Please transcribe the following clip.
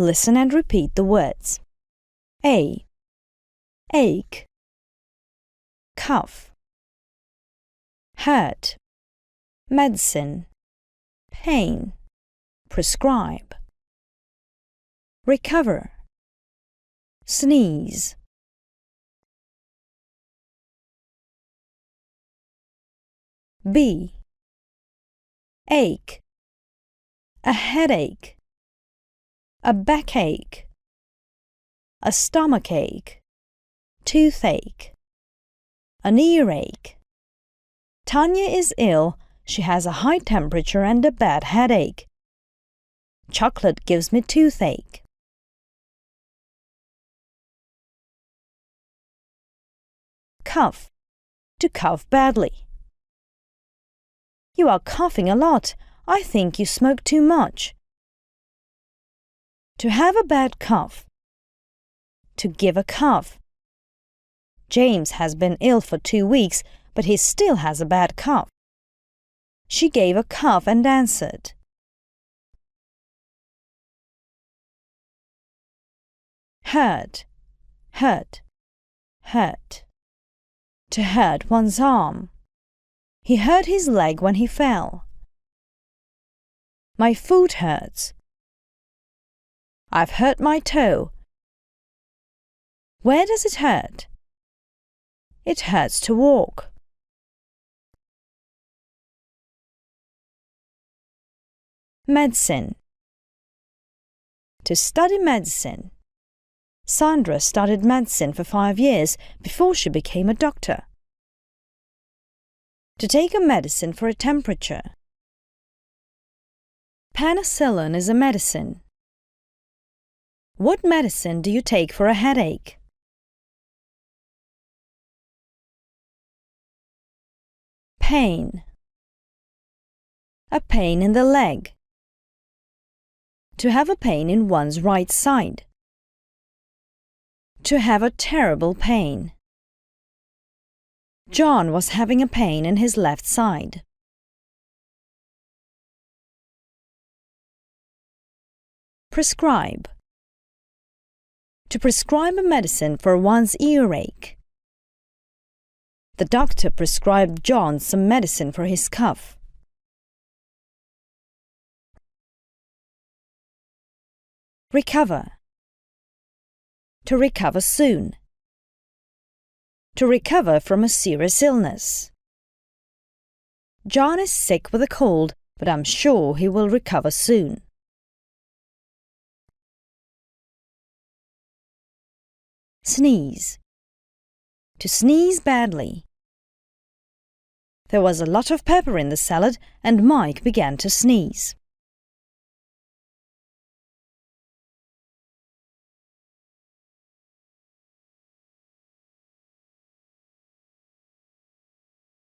Listen and repeat the words. A. Ache. Cough. Hurt. Medicine. Pain. Prescribe. Recover. Sneeze. B. Ache. A headache. A backache. A stomachache. Toothache. An earache. Tanya is ill. She has a high temperature and a bad headache. Chocolate gives me toothache. Cough. To cough badly. You are coughing a lot. I think you smoke too much. To have a bad cough. To give a cough. James has been ill for 2 weeks, but he still has a bad cough. She gave a cough and answered. Hurt. Hurt. Hurt. To hurt one's arm. He hurt his leg when he fell. My foot hurts. I've hurt my toe. Where does it hurt? It hurts to walk. Medicine. To study medicine. Sandra studied medicine for 5 years before she became a doctor. To take a medicine for a temperature. Penicillin is a medicine. What medicine do you take for a headache? Pain. A pain in the leg. To have a pain in one's right side. To have a terrible pain. John was having a pain in his left side. Prescribe. To prescribe a medicine for one's earache. The doctor prescribed John some medicine for his cough. Recover. To recover soon. To recover from a serious illness. John is sick with a cold, but I'm sure he will recover soon. Sneeze. To sneeze badly. There was a lot of pepper in the salad, and Mike began to sneeze.